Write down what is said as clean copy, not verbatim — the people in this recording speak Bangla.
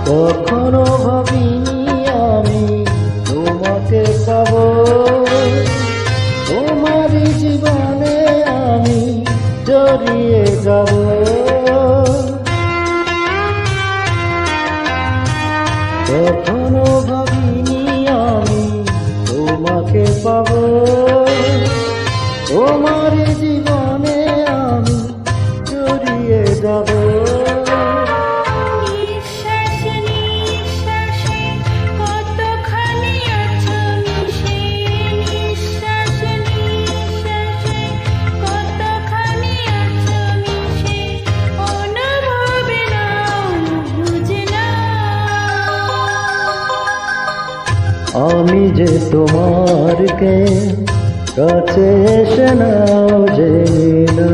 কখনো ভাবিনি আমি তোমাকে পাবো, তোমার জীবনে আমি জড়িয়ে যাব। কখনো ভাবিনি আমি তোমাকে পাবো, তোমার জীবনে আমি জড়িয়ে যাব। আমি যে তোমার কে কাছে এসে নাও জেনে না।